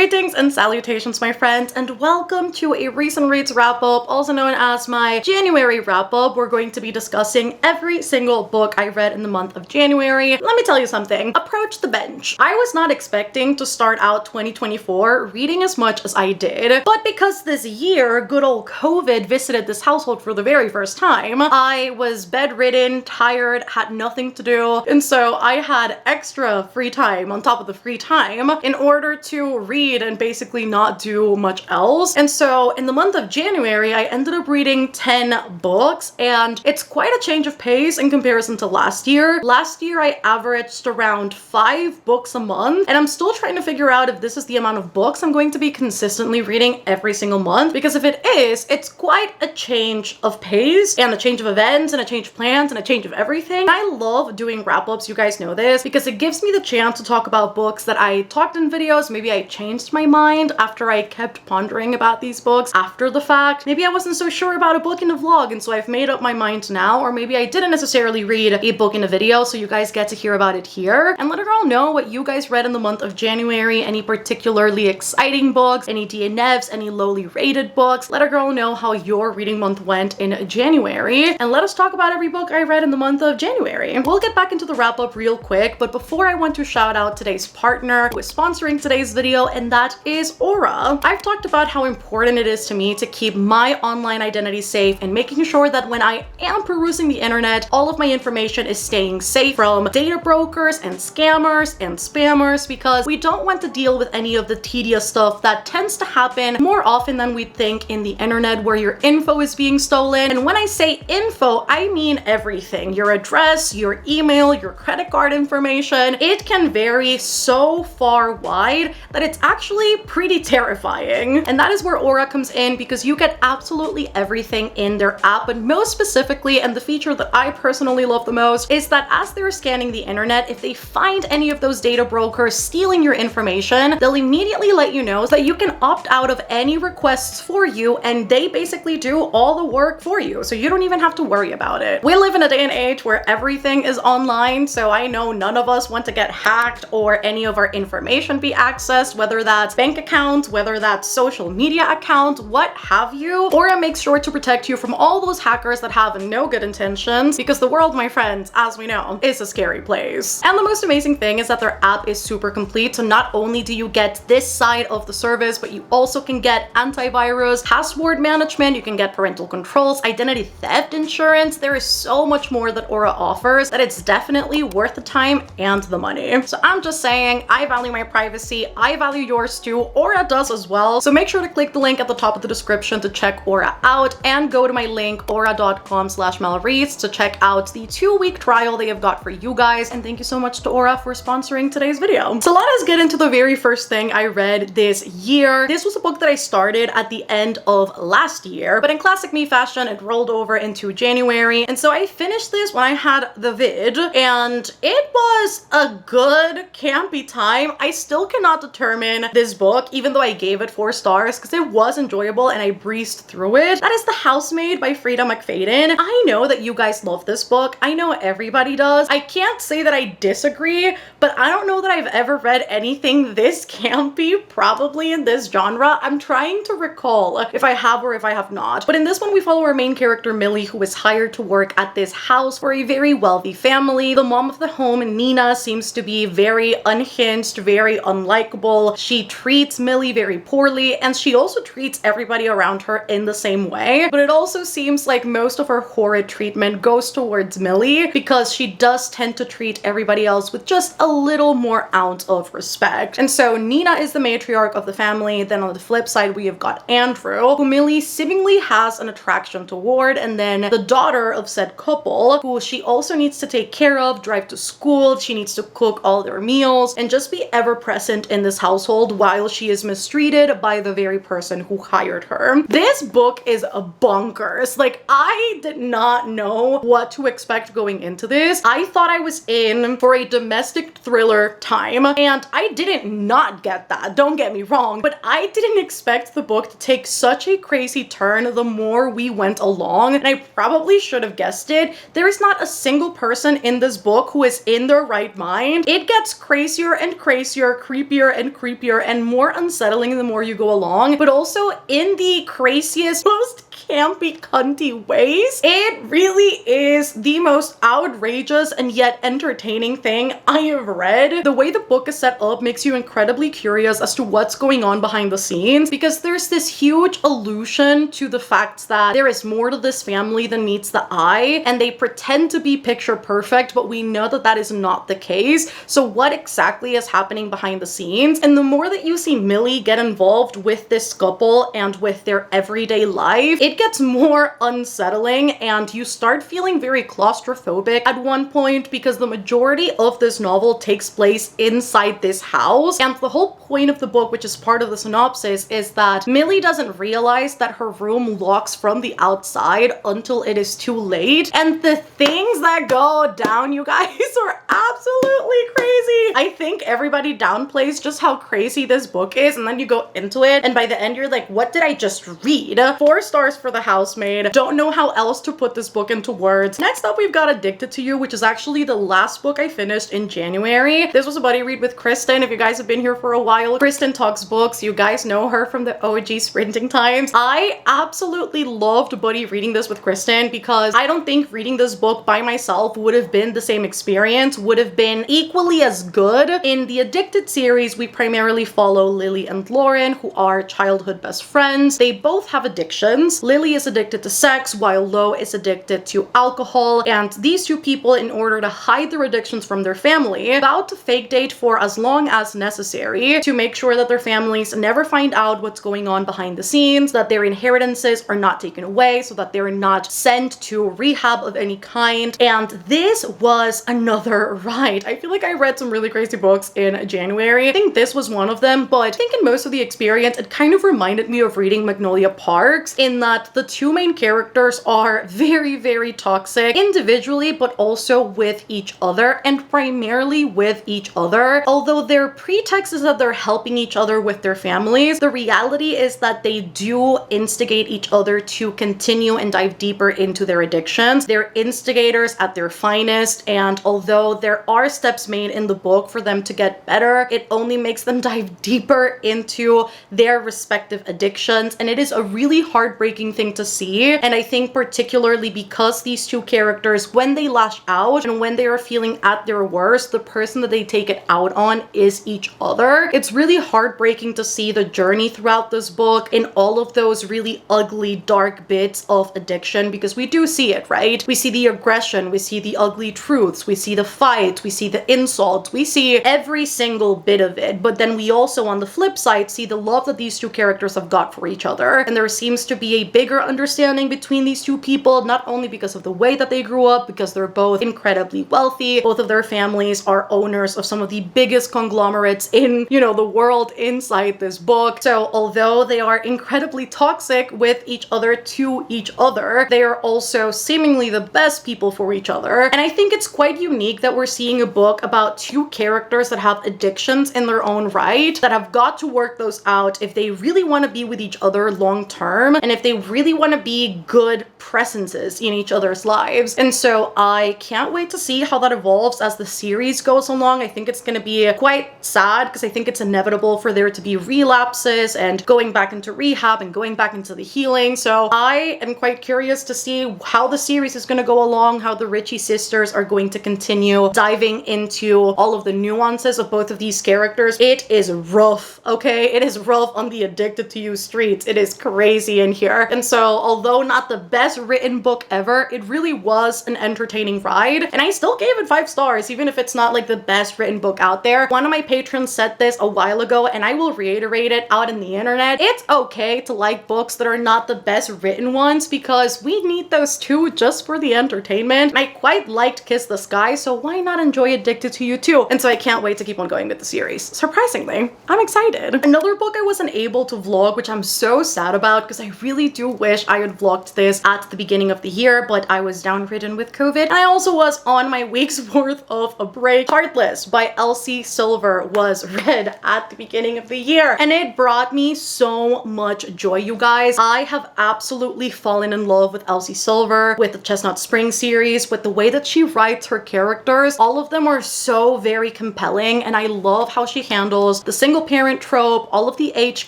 Greetings and salutations, my friends, and welcome to a recent reads wrap-up, also known as my January wrap-up. We're going to be discussing every single book I read in the month of January. Let me tell you something. Approach the bench. I was not expecting to start out 2024 reading as much as I did, but because this year, good old COVID visited this household for the very first time, I was bedridden, tired, had nothing to do, and so I had extra free time on top of the free time in order to read and basically not do much else. And so in the month of January, I ended up reading 10 books, and it's quite a change of pace in comparison to last year. Last year, I averaged around 5 books a month, and I'm still trying to figure out if this is the amount of books I'm going to be consistently reading every single month, because if it is, it's quite a change of pace and a change of events and a change of plans and a change of everything. I love doing wrap-ups, you guys know this, because it gives me the chance to talk about books that I talked in videos, maybe I changed my mind after I kept pondering about these books after the fact. Maybe I wasn't so sure about a book in a vlog, and so I've made up my mind now, or maybe I didn't necessarily read a book in a video, so you guys get to hear about it here. And let a girl know what you guys read in the month of January, any particularly exciting books, any DNFs, any lowly rated books. Let a girl know how your reading month went in January, and let us talk about every book I read in the month of January. We'll get back into the wrap up real quick, but before I want to shout out today's partner who is sponsoring today's video, and that is Aura. I've talked about how important it is to me to keep my online identity safe and making sure that when I am perusing the internet, all of my information is staying safe from data brokers and scammers and spammers, because we don't want to deal with any of the tedious stuff that tends to happen more often than we think in the internet, where your info is being stolen. And when I say info, I mean everything. Your address, your email, your credit card information. It can vary so far wide that it's actually pretty terrifying. And that is where Aura comes in, because you get absolutely everything in their app, but most specifically, and the feature that I personally love the most, is that as they're scanning the internet, if they find any of those data brokers stealing your information, they'll immediately let you know so that you can opt out of any requests for you, and they basically do all the work for you, so you don't even have to worry about it. We live in a day and age where everything is online, so I know none of us want to get hacked or any of our information be accessed, whether that's bank accounts, whether that's social media accounts, what have you. Aura makes sure to protect you from all those hackers that have no good intentions, because the world, my friends, as we know, is a scary place. And the most amazing thing is that their app is super complete, so not only do you get this side of the service, but you also can get antivirus, password management, you can get parental controls, identity theft insurance. There is so much more that Aura offers that it's definitely worth the time and the money. So I'm just saying, I value my privacy, I value yours too. Aura does as well, so make sure to click the link at the top of the description to check Aura out, and go to my link aura.com/MelReads to check out the 2-week trial they have got for you guys. And thank you so much to Aura for sponsoring today's video. So let us get into the very first thing I read this year. This was a book that I started at the end of last year, but in classic me fashion, it rolled over into January, and so I finished this when I had the vid, and it was a good campy time. I still cannot determine this book, even though I gave it 4 stars, because it was enjoyable and I breezed through it. That is The Housemaid by Frida McFadden. I know that you guys love this book. I know everybody does. I can't say that I disagree, but I don't know that I've ever read anything this campy, probably in this genre. I'm trying to recall if I have or if I have not. But in this one, we follow our main character, Millie, who is hired to work at this house for a very wealthy family. The mom of the home, Nina, seems to be very unhinged, very unlikable. She treats Millie very poorly, and she also treats everybody around her in the same way. But it also seems like most of her horrid treatment goes towards Millie, because she does tend to treat everybody else with just a little more ounce of respect. And so Nina is the matriarch of the family. Then on the flip side, we have got Andrew, who Millie seemingly has an attraction toward, and then the daughter of said couple, who she also needs to take care of, drive to school, she needs to cook all their meals, and just be ever present in this household while she is mistreated by the very person who hired her. This book is bonkers. Like, I did not know what to expect going into this. I thought I was in for a domestic thriller time, and I didn't not get that, don't get me wrong, but I didn't expect the book to take such a crazy turn the more we went along, and I probably should have guessed it. There is not a single person in this book who is in their right mind. It gets crazier and crazier, creepier and creepier creepier and more unsettling the more you go along, but also in the craziest, most campy, cunty ways. It really is the most outrageous and yet entertaining thing I have read. The way the book is set up makes you incredibly curious as to what's going on behind the scenes, because there's this huge allusion to the fact that there is more to this family than meets the eye, and they pretend to be picture perfect, but we know that that is not the case. So what exactly is happening behind the scenes? And the more that you see Millie get involved with this couple and with their everyday life, it gets more unsettling, and you start feeling very claustrophobic at one point, because the majority of this novel takes place inside this house. And the whole point of the book, which is part of the synopsis, is that Millie doesn't realize that her room locks from the outside until it is too late. And the things that go down, you guys, are absolutely crazy. I think everybody downplays just how crazy this book is, and then you go into it, and by the end you're like, what did I just read? 4 stars for The Housemaid. Don't know how else to put this book into words. Next up, we've got Addicted to You, which is actually the last book I finished in January. This was a buddy read with Kristen. If you guys have been here for a while, Kristen talks books. You guys know her from the OG sprinting times. I absolutely loved buddy reading this with Kristen, because I don't think reading this book by myself would have been the same experience, would have been equally as good. In the Addicted series, we primarily follow Lily and Lauren, who are childhood best friends. They both have addictions. Lily is addicted to sex, while Lo is addicted to alcohol, and these two people, in order to hide their addictions from their family, vow to fake date for as long as necessary to make sure that their families never find out what's going on behind the scenes, that their inheritances are not taken away, so that they're not sent to rehab of any kind. And this was another ride. I feel like I read some really crazy books in January. I think this was one of them, but I think in most of the experience, it kind of reminded me of reading Magnolia Parks, in that the two main characters are very, very toxic individually, but also with each other, and primarily with each other. Although their pretext is that they're helping each other with their families, the reality is that they do instigate each other to continue and dive deeper into their addictions. They're instigators at their finest, and although there are steps made in the book for them to get better, it only makes them dive deeper into their respective addictions, and it is a really heartbreaking thing to see. And I think particularly because these two characters, when they lash out and when they are feeling at their worst, the person that they take it out on is each other. It's really heartbreaking to see the journey throughout this book in all of those really ugly, dark bits of addiction, because we do see it, right? We see the aggression, we see the ugly truths, we see the fight, we see the insults, we see every single bit of it. But then we also, on the flip side, see the love that these two characters have got for each other. And there seems to be a bigger understanding between these two people, not only because of the way that they grew up, because they're both incredibly wealthy. Both of their families are owners of some of the biggest conglomerates in, the world inside this book. So although they are incredibly toxic with each other to each other, they are also seemingly the best people for each other. And I think it's quite unique that we're seeing a book about two characters that have addictions in their own right, that have got to work those out if they really want to be with each other long term, and if they really want to be good presences in each other's lives. And so I can't wait to see how that evolves as the series goes along. I think it's going to be quite sad, because I think it's inevitable for there to be relapses and going back into rehab and going back into the healing. So I am quite curious to see how the series is going to go along, how the Ritchie sisters are going to continue diving into all of the nuances of both of these characters. It is rough, okay? It is rough on the Addicted to You streets. It is crazy in here. And so although not the best written book ever, it really was an entertaining ride. And I still gave it 5 stars, even if it's not like the best written book out there. One of my patrons said this a while ago, and I will reiterate it out in the internet. It's okay to like books that are not the best written ones, because we need those too, just for the entertainment. And I quite liked Kiss the Sky, so why not enjoy Addicted to You too? And so I can't wait to keep on going with the series. Surprisingly, I'm excited. Another book I wasn't able to vlog, which I'm so sad about, because I really do wish I had vlogged this at the beginning of the year, but I was downridden with COVID. And I also was on my week's worth of a break. Heartless by Elsie Silver was read at the beginning of the year, and it brought me so much joy, you guys. I have absolutely fallen in love with Elsie Silver, with the Chestnut Spring series, with the way that she writes her characters. All of them are so very compelling, and I love how she handles the single parent trope, all of the age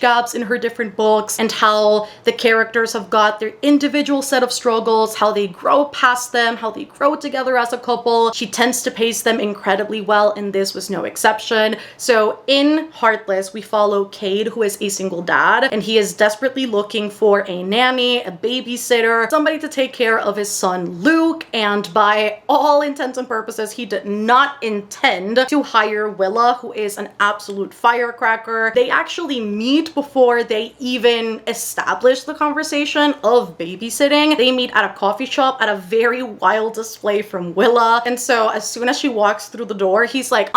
gaps in her different books, and how the characters have got their individual set of struggles, how they grow past them, how they grow together as a couple. She tends to pace them incredibly well, and this was no exception. So in Heartless, we follow Cade, who is a single dad, and he is desperately looking for a nanny, a babysitter, somebody to take care of his son Luke, and by all intents and purposes, he did not intend to hire Willa, who is an absolute firecracker. They actually meet before they even establish the conversation of babysitting. They meet at a coffee shop at a very wild display from Willa, and so as soon as she walks through the door, he's like,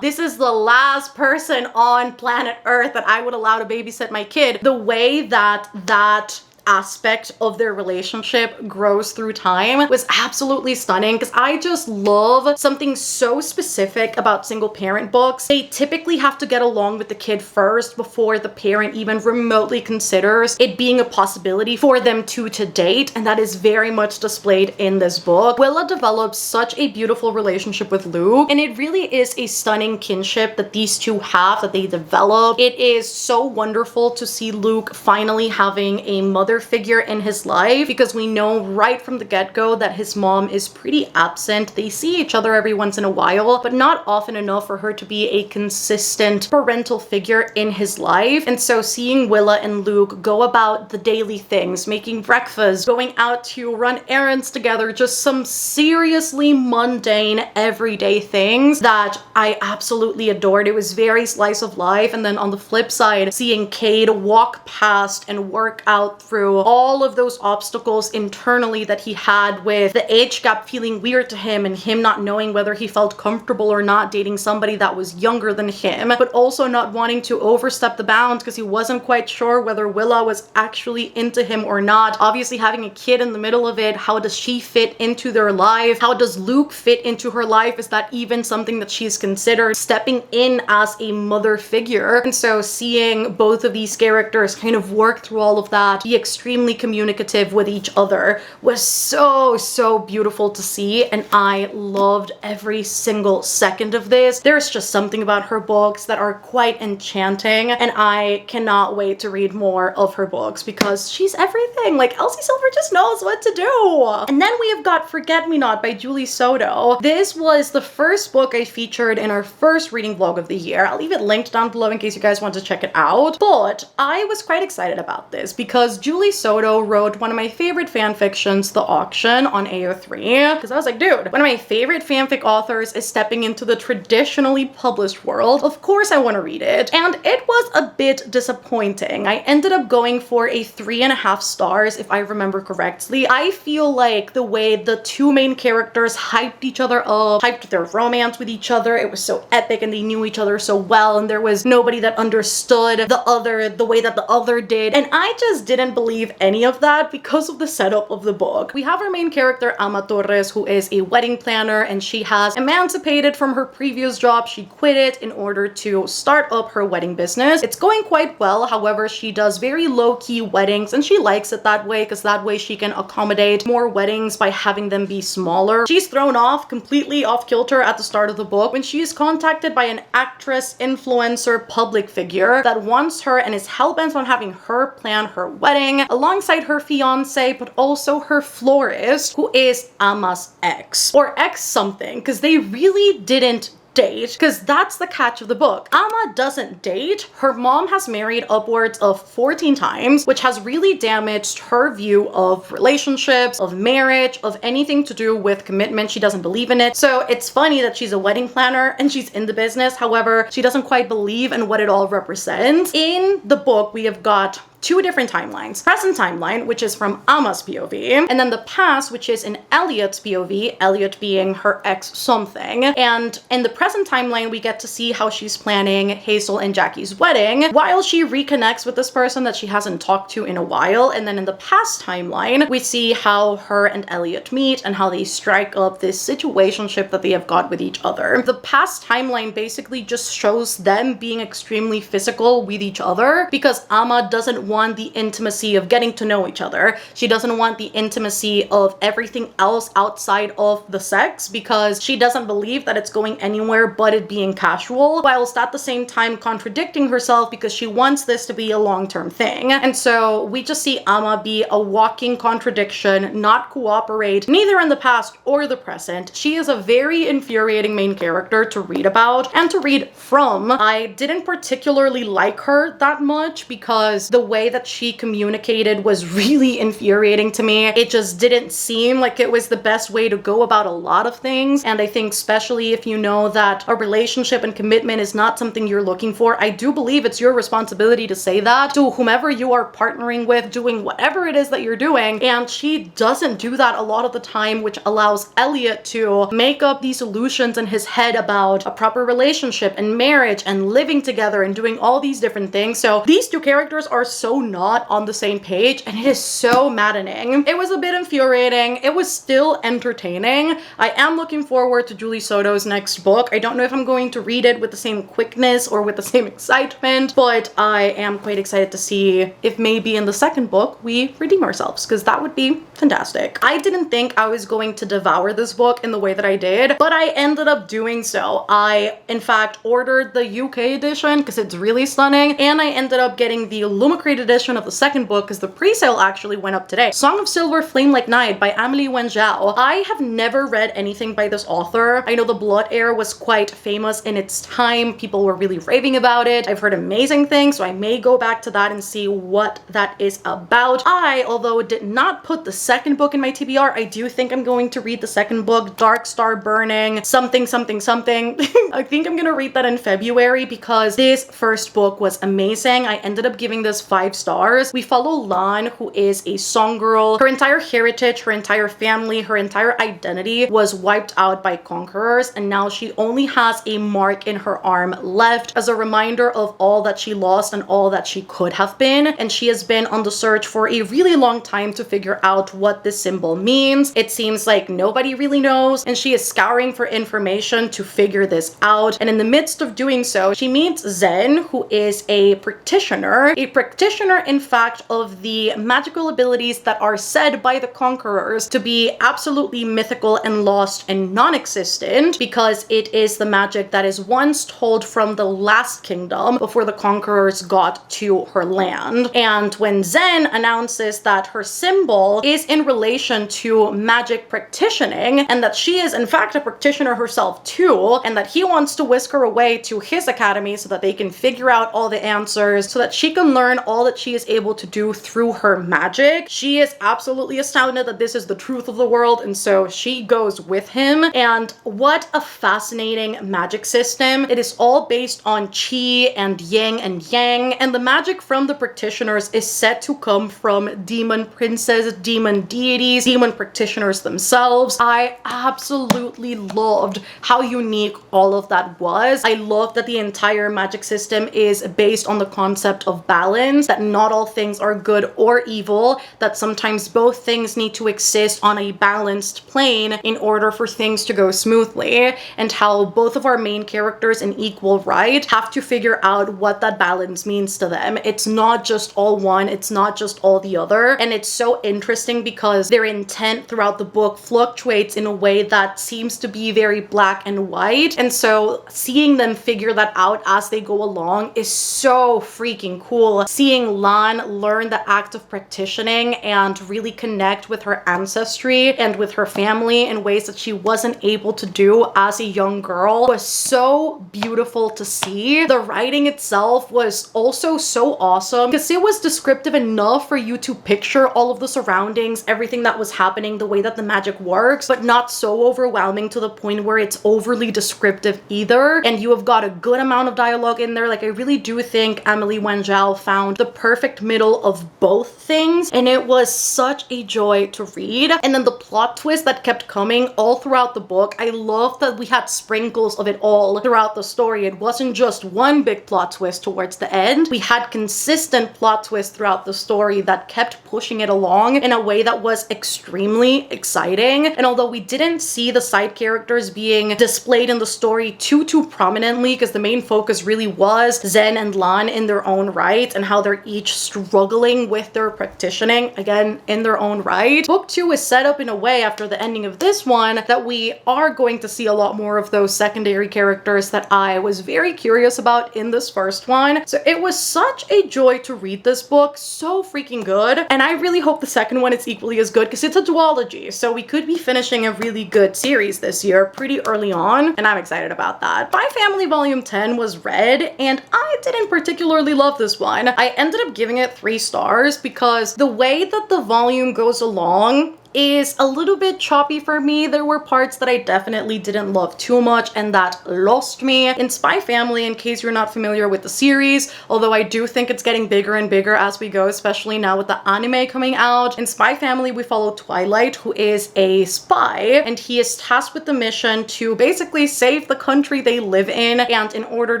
this is the last person on planet Earth that I would allow to babysit my kid. The way that aspect of their relationship grows through time was absolutely stunning, because I just love something so specific about single parent books. They typically have to get along with the kid first before the parent even remotely considers it being a possibility for them to date, and that is very much displayed in this book. Willa develops such a beautiful relationship with Luke, and it really is a stunning kinship that these two have, that they develop. It is so wonderful to see Luke finally having a mother figure in his life, because we know right from the get-go that his mom is pretty absent. They see each other every once in a while, but not often enough for her to be a consistent parental figure in his life. And so seeing Willa and Luke go about the daily things, making breakfast, going out to run errands together, just some seriously mundane everyday things that I absolutely adored. It was very slice of life. And then on the flip side, seeing Cade walk past and work out through all of those obstacles internally that he had, with the age gap feeling weird to him and him not knowing whether he felt comfortable or not dating somebody that was younger than him, but also not wanting to overstep the bounds because he wasn't quite sure whether Willa was actually into him or not. Obviously having a kid in the middle of it, how does she fit into their life? How does Luke fit into her life? Is that even something that she's considered? Stepping in as a mother figure. And so seeing both of these characters kind of work through all of that, be extremely communicative with each other, was so beautiful to see, and I loved every single second of this. There's just something about her books that are quite enchanting, and I cannot wait to read more of her books because she's everything. Like, Elsie Silver just knows what to do. And then we have got Forget Me Not by Julie Soto. This was the first book I featured in our first reading vlog of the year. I'll leave it linked down below in case you guys want to check it out. But I was quite excited about this because Julie Soto wrote one of my favorite fan fictions, The Auction, on AO3, because I was like, dude, one of my favorite fanfic authors is stepping into the traditionally published world. Of course I want to read it. And it was a bit disappointing. I ended up going for a 3.5 stars, if I remember correctly. I feel like the way the two main characters hyped each other up, hyped their romance with each other, it was so epic, and they knew each other so well, and there was nobody that understood the other the way that the other did, and I just didn't believe any of that because of the setup of the book. We have our main character, Ama Torres, who is a wedding planner, and she has emancipated from her previous job. She quit it in order to start up her wedding business. It's going quite well. However, she does very low-key weddings, and she likes it that way because that way she can accommodate more weddings by having them be smaller. She's thrown off, completely off kilter at the start of the book when she is contacted by an actress, influencer, public figure that wants her and is hell-bent on having her plan her wedding alongside her fiance, but also her florist, who is Ama's ex, or ex something, because they really didn't date, because that's the catch of the book. Ama doesn't date. Her mom has married upwards of 14 times, which has really damaged her view of relationships, of marriage, of anything to do with commitment. She doesn't believe in it. So it's funny that she's a wedding planner and she's in the business. However, she doesn't quite believe in what it all represents. In the book, we have got two different timelines. Present timeline, which is from Ama's POV, and then the past, which is in Elliot's POV, Elliot being her ex something. And in the present timeline, we get to see how she's planning Hazel and Jackie's wedding while she reconnects with this person that she hasn't talked to in a while. And then in the past timeline, we see how her and Elliot meet and how they strike up this situationship that they have got with each other. The past timeline basically just shows them being extremely physical with each other because Ama doesn't want the intimacy of getting to know each other. She doesn't want the intimacy of everything else outside of the sex because she doesn't believe that it's going anywhere but it being casual, whilst at the same time contradicting herself because she wants this to be a long-term thing. And so we just see Ama be a walking contradiction, not cooperate, neither in the past or the present. She is a very infuriating main character to read about and to read from. I didn't particularly like her that much because the way that she communicated was really infuriating to me. It just didn't seem like it was the best way to go about a lot of things. And I think especially if you know that a relationship and commitment is not something you're looking for, I do believe it's your responsibility to say that to whomever you are partnering with, doing whatever it is that you're doing. And she doesn't do that a lot of the time, which allows Elliot to make up these illusions in his head about a proper relationship and marriage and living together and doing all these different things. So these two characters are so not on the same page, and it is so maddening. It was a bit infuriating. It was still entertaining. I am looking forward to Julie Soto's next book. I don't know if I'm going to read it with the same quickness or with the same excitement, but I am quite excited to see if maybe in the second book we redeem ourselves, because that would be fantastic. I didn't think I was going to devour this book in the way that I did, but I ended up doing so. I, in fact, ordered the UK edition because it's really stunning, and I ended up getting the Lumicrate edition of the second book because the pre-sale actually went up today. Song of Silver Flame Like Night by Amelie Wenzhao. I have never read anything by this author. I know The Blood Heir was quite famous in its time. People were really raving about it. I've heard amazing things, so I may go back to that and see what that is about. I, although did not put the second book in my TBR, I do think I'm going to read the second book, Dark Star Burning, something, something, something. I think I'm gonna read that in February because this first book was amazing. I ended up giving this 5 stars. We follow Lan, who is a song girl. Her entire heritage, her entire family, her entire identity was wiped out by conquerors, and now she only has a mark in her arm left as a reminder of all that she lost and all that she could have been. And she has been on the search for a really long time to figure out what this symbol means. It seems like nobody really knows, and she is scouring for information to figure this out. And in the midst of doing so, she meets Zen, who is a practitioner in fact of the magical abilities that are said by the conquerors to be absolutely mythical and lost and non-existent, because it is the magic that is once told from the last kingdom before the conquerors got to her land. And when Zen announces that her symbol is in relation to magic practicing, and that she is in fact a practitioner herself too, and that he wants to whisk her away to his academy so that they can figure out all the answers, so that she can learn all that she is able to do through her magic, she is absolutely astounded that this is the truth of the world, and so she goes with him. And what a fascinating magic system. It is all based on qi and yin and yang, and the magic from the practitioners is said to come from demon princes, demon deities, demon practitioners themselves. I absolutely loved how unique all of that was. I love that the entire magic system is based on the concept of balance, that not all things are good or evil, that sometimes both things need to exist on a balanced plane in order for things to go smoothly, and how both of our main characters in equal right have to figure out what that balance means to them. It's not just all one, it's not just all the other, and it's so interesting because their intent throughout the book fluctuates in a way that seems to be very black and white, and so seeing them figure that out as they go along is so freaking cool. Seeing Lan learn the act of practicing and really connect with her ancestry and with her family in ways that she wasn't able to do as a young girl was so beautiful to see. The writing itself was also so awesome because it was descriptive enough for you to picture all of the surroundings, everything that was happening, the way that the magic works, but not so overwhelming to the point where it's overly descriptive either. And you have got a good amount of dialogue in there. Like, I really do think Amelie Wenzhao found the perfect middle of both things, and it was such a joy to read. And then the plot twist that kept coming all throughout the book, I love that we had sprinkles of it all throughout the story. It wasn't just one big plot twist towards the end. We had consistent plot twists throughout the story that kept pushing it along in a way that was extremely exciting. And although we didn't see the side characters being displayed in the story too prominently, because the main focus really was Zen and Lan in their own right and how they're each struggling with their practicing, again, in their own right. Book 2 is set up in a way after the ending of this one that we are going to see a lot more of those secondary characters that I was very curious about in this first one. So it was such a joy to read this book, so freaking good. And I really hope the second one is equally as good because it's a duology. So we could be finishing a really good series this year pretty early on, and I'm excited about that. Spy Family Volume 10 was read, and I didn't particularly love this one. I ended up giving it 3 stars because the way that the volume goes along is a little bit choppy for me. There were parts that I definitely didn't love too much and that lost me. In Spy Family, in case you're not familiar with the series, although I do think it's getting bigger and bigger as we go, especially now with the anime coming out. In Spy Family, we follow Twilight, who is a spy, and he is tasked with the mission to basically save the country they live in, and in order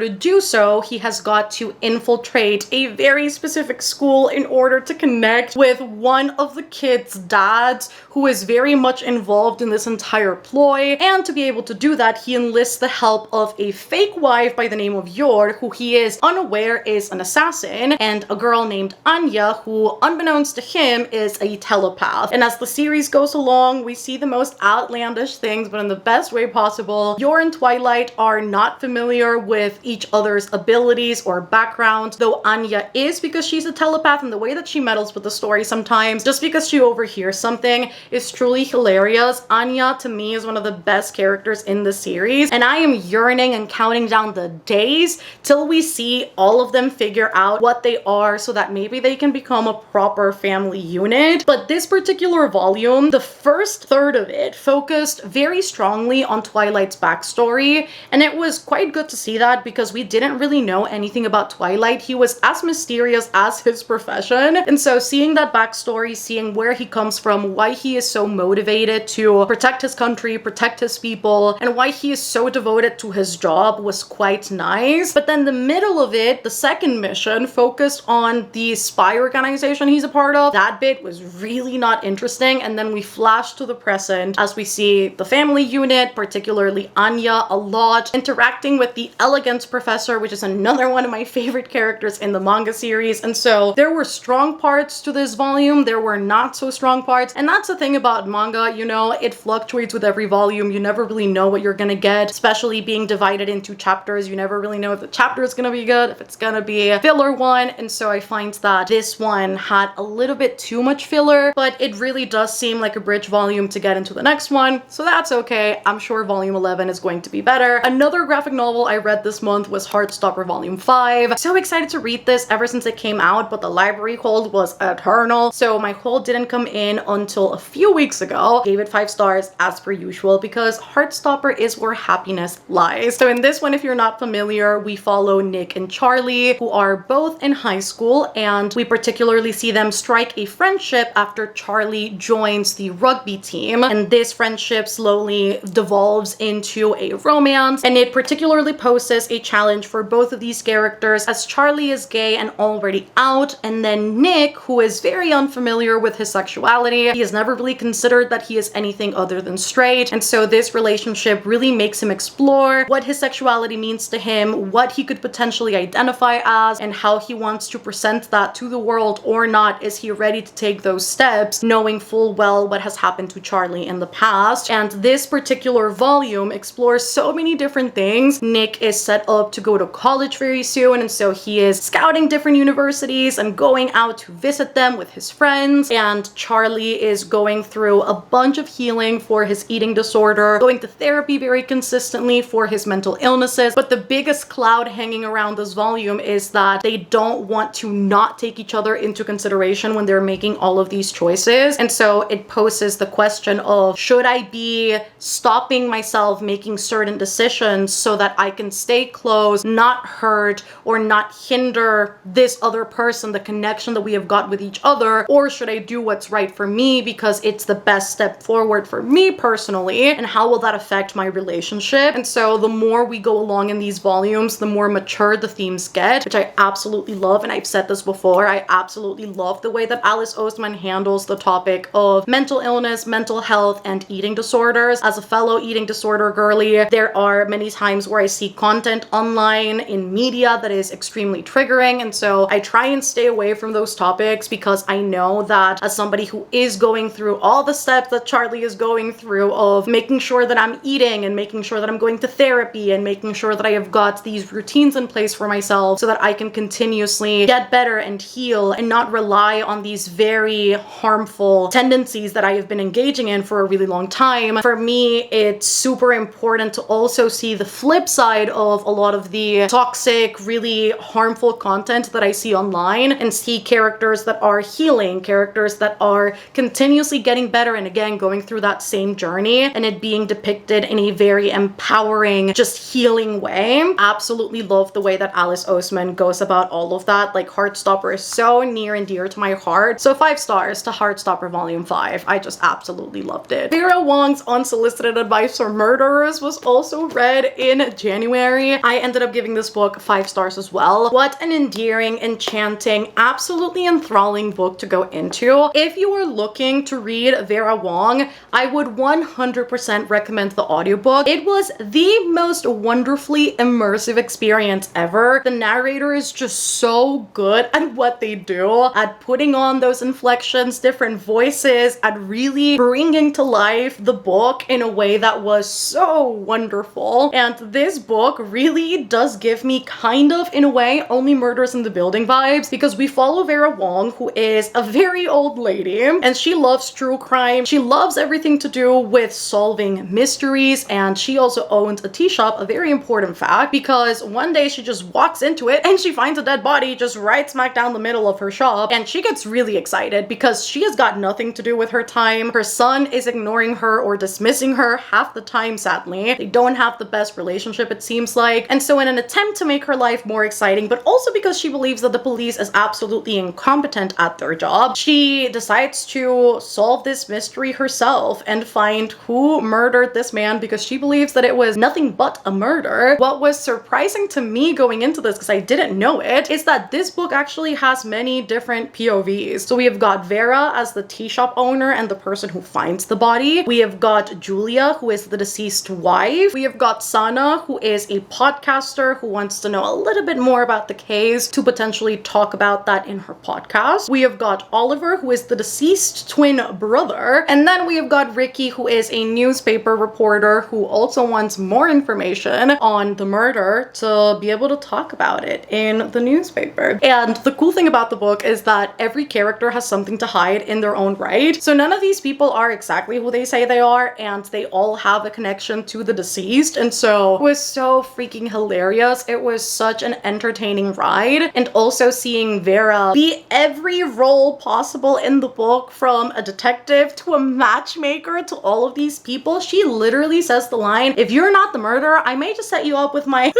to do so, he has got to infiltrate a very specific school in order to connect with one of the kids' dads, who is very much involved in this entire ploy. And to be able to do that, he enlists the help of a fake wife by the name of Yor, who he is unaware is an assassin, and a girl named Anya, who, unbeknownst to him, is a telepath. And as the series goes along, we see the most outlandish things, but in the best way possible. Yor and Twilight are not familiar with each other's abilities or background, though Anya is, because she's a telepath, and the way that she meddles with the story sometimes, just because she overhears something, is truly hilarious. Anya, to me, is one of the best characters in the series, and I am yearning and counting down the days till we see all of them figure out what they are so that maybe they can become a proper family unit. But this particular volume, the first third of it focused very strongly on Twilight's backstory, and it was quite good to see that because we didn't really know anything about Twilight. He was as mysterious as his profession, and so seeing that backstory, seeing where he comes from, why he is so motivated to protect his country, protect his people, and why he is so devoted to his job was quite nice. But then the middle of it, the second mission, focused on the spy organization he's a part of. That bit was really not interesting, and then we flash to the present as we see the family unit, particularly Anya, a lot, interacting with the elegance professor, which is another one of my favorite characters in the manga series. And so there were strong parts to this volume, there were not so strong parts, and that's the thing about manga, you know, it fluctuates with every volume. You never really know what you're gonna get, especially being divided into chapters. You never really know if the chapter is gonna be good, if it's gonna be a filler one. And so I find that this one had a little bit too much filler, but it really does seem like a bridge volume to get into the next one, so that's okay. I'm sure volume 11 is going to be better. Another graphic novel I read this month was Heartstopper volume 5. So excited to read this ever since it came out, but the library hold was eternal, so my hold didn't come in until a few weeks ago. Gave it 5 stars as per usual because Heartstopper is where happiness lies. So in this one, if you're not familiar, we follow Nick and Charlie, who are both in high school, and we particularly see them strike a friendship after Charlie joins the rugby team, and this friendship slowly devolves into a romance, and it particularly poses a challenge for both of these characters as Charlie is gay and already out, and then Nick, who is very unfamiliar with his sexuality, he has never really considered that he is anything other than straight, and so this relationship really makes him explore what his sexuality means to him, what he could potentially identify as, and how he wants to present that to the world or not. Is he ready to take those steps, knowing full well what has happened to Charlie in the past? And this particular volume explores so many different things. Nick is set up to go to college very soon, and so he is scouting different universities and going out to visit them with his friends, and Charlie is going going through a bunch of healing for his eating disorder, going to therapy very consistently for his mental illnesses. But the biggest cloud hanging around this volume is that they don't want to not take each other into consideration when they're making all of these choices. And so it poses the question of, should I be stopping myself making certain decisions so that I can stay close, not hurt, or not hinder this other person, the connection that we have got with each other? Or should I do what's right for me because it's the best step forward for me personally? And how will that affect my relationship? And so the more we go along in these volumes, the more mature the themes get, which I absolutely love. And I've said this before, I absolutely love the way that Alice Oseman handles the topic of mental illness, mental health, and eating disorders. As a fellow eating disorder girly, there are many times where I see content online in media that is extremely triggering. And so I try and stay away from those topics because I know that as somebody who is going through all the steps that Charlie is going through of making sure that I'm eating and making sure that I'm going to therapy and making sure that I have got these routines in place for myself so that I can continuously get better and heal and not rely on these very harmful tendencies that I have been engaging in for a really long time. For me, it's super important to also see the flip side of a lot of the toxic, really harmful content that I see online and see characters that are healing, characters that are continuously getting better and again going through that same journey, and it being depicted in a very empowering, just healing way. Absolutely love the way that Alice Oseman goes about all of that. Like, Heartstopper is so near and dear to my heart. So 5 stars to Heartstopper Volume 5. I just absolutely loved it. Vera Wong's Unsolicited Advice for Murderers was also read in January. I ended up giving this book 5 stars as well. What an endearing, enchanting, absolutely enthralling book to go into. If you are looking to read Vera Wong, I would 100% recommend the audiobook. It was the most wonderfully immersive experience ever. The narrator is just so good at what they do, at putting on those inflections, different voices, at really bringing to life the book in a way that was so wonderful. And this book really does give me kind of, in a way, Only Murders in the Building vibes, because we follow Vera Wong, who is a very old lady, and she loves true crime. She loves everything to do with solving mysteries, and she also owns a tea shop, a very important fact, because one day she just walks into it and she finds a dead body just right smack down the middle of her shop, and she gets really excited because she has got nothing to do with her time. Her son is ignoring her or dismissing her half the time, sadly. They don't have the best relationship, it seems like. And so in an attempt to make her life more exciting, but also because she believes that the police is absolutely incompetent at their job, she decides to solve this mystery herself and find who murdered this man, because she believes that it was nothing but a murder. What was surprising to me going into this, because I didn't know it, is that this book actually has many different POVs. So we have got Vera as the tea shop owner and the person who finds the body. We have got Julia, who is the deceased wife. We have got Sana, who is a podcaster who wants to know a little bit more about the case to potentially talk about that in her podcast. We have got Oliver, who is the deceased twin brother. And then we have got Ricky, who is a newspaper reporter who also wants more information on the murder to be able to talk about it in the newspaper. And the cool thing about the book is that every character has something to hide in their own right. So none of these people are exactly who they say they are, and they all have a connection to the deceased. And so it was so freaking hilarious. It was such an entertaining ride. And also seeing Vera be every role possible in the book, from a detective to a matchmaker to all of these people. She literally says the line, "If you're not the murderer, I may just set you up with my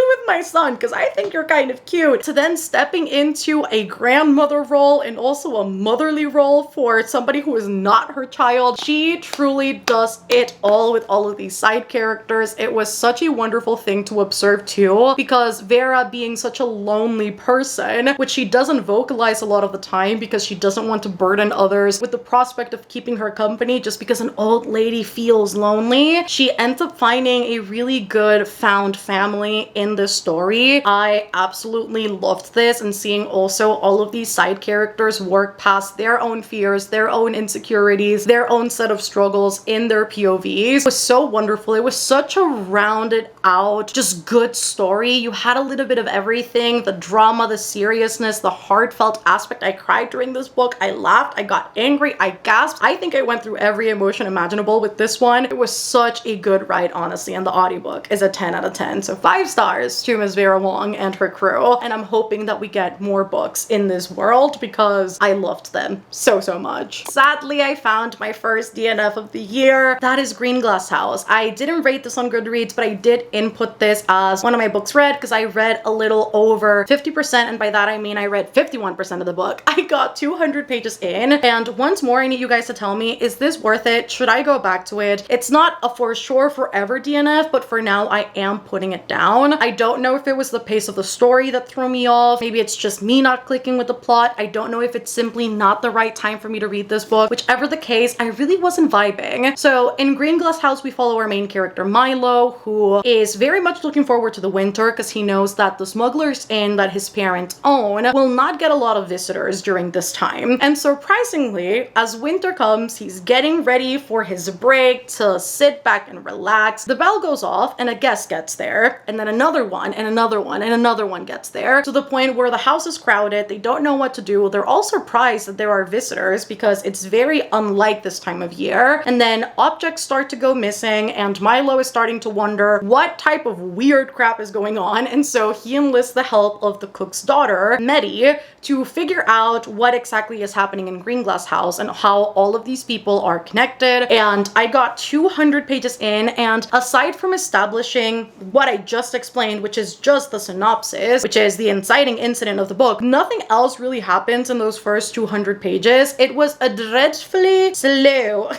son because I think you're kind of cute," to then stepping into a grandmother role and also a motherly role for somebody who is not her child. She truly does it all with all of these side characters. It was such a wonderful thing to observe too, because Vera, being such a lonely person, which she doesn't vocalize a lot of the time because she doesn't want to burden others with the prospect of keeping her company just because an old lady feels lonely, she ends up finding a really good found family in this story. I absolutely loved this, and seeing also all of these side characters work past their own fears, their own insecurities, their own set of struggles in their POVs was so wonderful. It was such a rounded out, just good story. You had a little bit of everything, the drama, the seriousness, the heartfelt aspect. I cried during this book. I laughed, I got angry, I gasped. grasp. I think I went through every emotion imaginable with this one. It was such a good ride, honestly, and the audiobook is a 10 out of 10. So 5 stars to Ms. Vera Wong and her crew, and I'm hoping that we get more books in this world because I loved them so much. Sadly, I found my first DNF of the year. That is Green Glass House. I didn't rate this on Goodreads, but I did input this as one of my books read because I read a little over 50%, and by that I mean I read 51% of the book. I got 200 pages in, and once more I need you guys to tell me, is this worth it? Should I go back to it? It's not a for sure forever DNF, but for now I am putting it down. I don't know if it was the pace of the story that threw me off. Maybe it's just me not clicking with the plot. I don't know if it's simply not the right time for me to read this book. Whichever the case, I really wasn't vibing. So in Green Glass House, we follow our main character Milo, who is very much looking forward to the winter because he knows that the smuggler's inn that his parents own will not get a lot of visitors during this time. And surprisingly, as winter comes, he's getting ready for his break to sit back and relax. The bell goes off and a guest gets there, and then another one and another one and another one gets there, to the point where the house is crowded. They don't know what to do. They're all surprised that there are visitors because it's very unlike this time of year. And then objects start to go missing, and Milo is starting to wonder what type of weird crap is going on. And so he enlists the help of the cook's daughter, Meddy, to figure out what exactly is happening in Green Glass House and how all of these people are connected. And I got 200 pages in, and aside from establishing what I just explained, which is just the synopsis, which is the inciting incident of the book, nothing else really happens in those first 200 pages. It was a dreadfully slow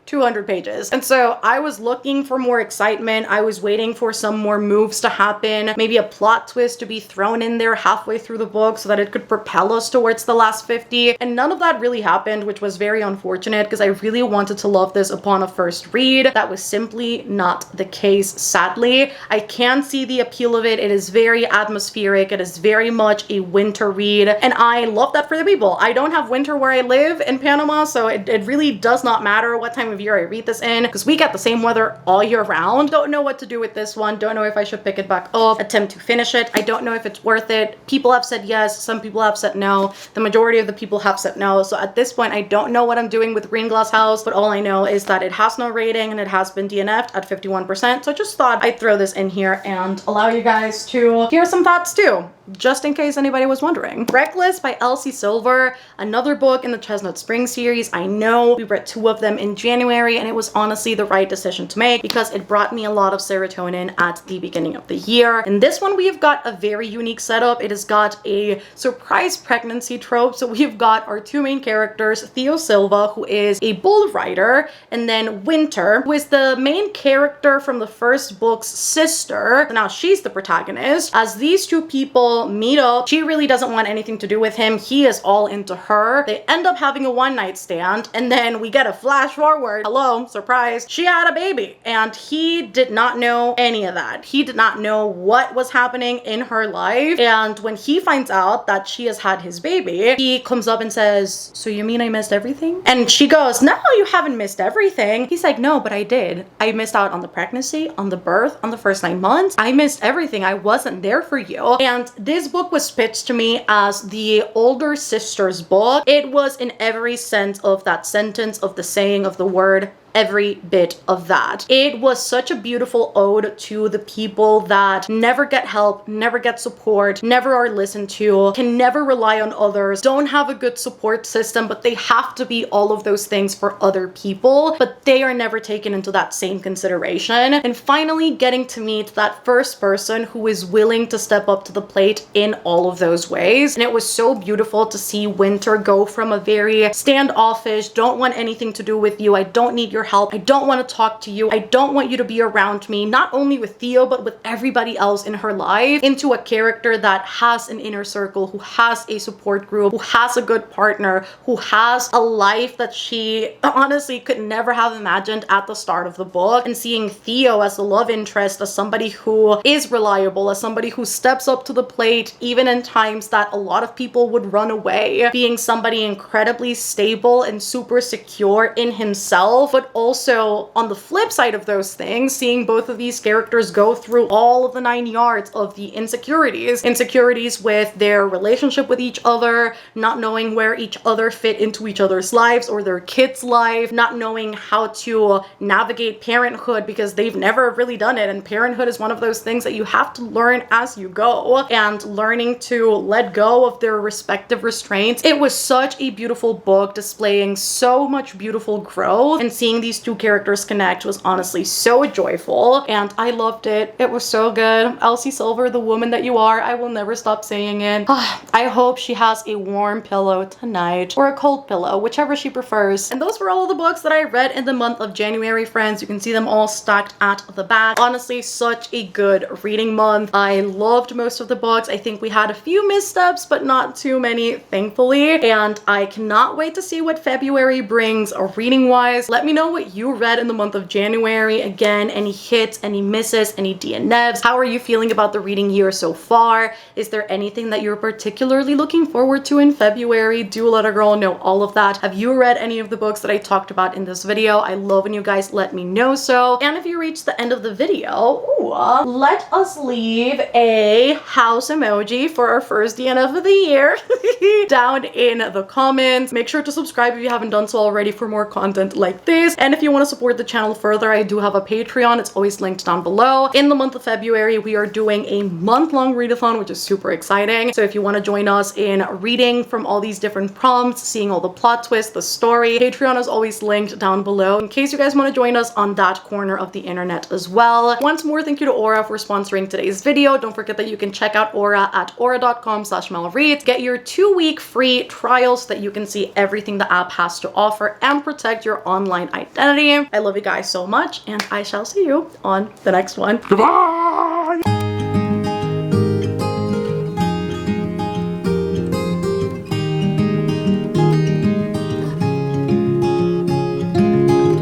200 pages. And so I was looking for more excitement. I was waiting for some more moves to happen, maybe a plot twist to be thrown in there halfway through the book so that it could propel us towards the last 50. And none of that really happened, which was very unfortunate because I really wanted to love this upon a first read. That was simply not the case, sadly. I can see the appeal of it. It is very atmospheric. It is very much a winter read, and I love that for the people. I don't have winter where I live in Panama, so it really does not matter what time of year I read this in because we get the same weather all year round. Don't know what to do with this one. Don't know if I should pick it back up, attempt to finish it. I don't know if it's worth it. People have said yes. Some people have said no. The majority of the people have said no. So at this point, I don't know what I'm doing with Green Glass House, but all I know is that it has no rating and it has been DNF'd at 51%. So I just thought I'd throw this in here and allow you guys to hear some thoughts too, just in case anybody was wondering. Reckless by Elsie Silver, another book in the Chestnut Spring series. I know we read 2 of them in January, and it was honestly the right decision to make because it brought me a lot of serotonin at the beginning of the year. In this one, we have got a very unique setup. It has got a surprise pregnancy trope. So we've got our 2 main characters, Theo Silva, who is a bull rider, and then Winter, who is the main character from the first book's sister. So now she's the protagonist. As these 2 people meet up, she really doesn't want anything to do with him. He is all into her. They end up having a one-night stand, and then we get a flash forward. Hello, surprise. She had a baby, and he did not know any of that. He did not know what was happening in her life. And when he finds out that she has had his baby, he comes up and says, "So you mean I missed everything?" And she goes, "No, you haven't missed everything." He's like, "No, but I did. I missed out on the pregnancy, on the birth, on the first 9 months. I missed everything. I wasn't there for you." And this book was pitched to me as the older sister's book. It was in every sense of that sentence, of the saying of the word, every bit of that. It was such a beautiful ode to the people that never get help, never get support, never are listened to, can never rely on others, don't have a good support system, but they have to be all of those things for other people, but they are never taken into that same consideration. And finally getting to meet that first person who is willing to step up to the plate in all of those ways. And it was so beautiful to see Winter go from a very standoffish, don't want anything to do with you, I don't need your help, I don't want to talk to you, I don't want you to be around me, not only with Theo but with everybody else in her life, into a character that has an inner circle, who has a support group, who has a good partner, who has a life that she honestly could never have imagined at the start of the book. And seeing Theo as a love interest, as somebody who is reliable, as somebody who steps up to the plate even in times that a lot of people would run away, being somebody incredibly stable and super secure in himself, but also on the flip side of those things, seeing both of these characters go through all of the 9 yards of the insecurities with their relationship with each other, not knowing where each other fit into each other's lives or their kids' life, not knowing how to navigate parenthood because they've never really done it, and parenthood is one of those things that you have to learn as you go, and learning to let go of their respective restraints. It was such a beautiful book, displaying so much beautiful growth, and seeing these two characters connect was honestly so joyful, and I loved it. It was so good. Elsie Silver, the woman that you are, I will never stop saying it. I hope she has a warm pillow tonight, or a cold pillow, whichever she prefers. And those were all of the books that I read in the month of January, friends. You can see them all stacked at the back. Honestly, such a good reading month. I loved most of the books. I think we had a few missteps, but not too many, thankfully. And I cannot wait to see what February brings reading-wise. Let me know what you read in the month of January. Again, any hits, any misses, any DNFs. How are you feeling about the reading year so far? Is there anything that you're particularly looking forward to in February? Do let a girl know all of that. Have you read any of the books that I talked about in this video? I love when you guys let me know so. And if you reach the end of the video, let us leave a house emoji for our first DNF of the year down in the comments. Make sure to subscribe if you haven't done so already for more content like this. And if you want to support the channel further, I do have a Patreon. It's always linked down below. In the month of February, we are doing a month-long readathon, which is super exciting. So if you want to join us in reading from all these different prompts, seeing all the plot twists, the story, Patreon is always linked down below in case you guys want to join us on that corner of the internet as well. Once more, thank you to Aura for sponsoring today's video. Don't forget that you can check out Aura at aura.com/MelReads. Get your 2-week free trial so that you can see everything the app has to offer and protect your online identity. I love you guys so much, and I shall see you on the next one. Goodbye!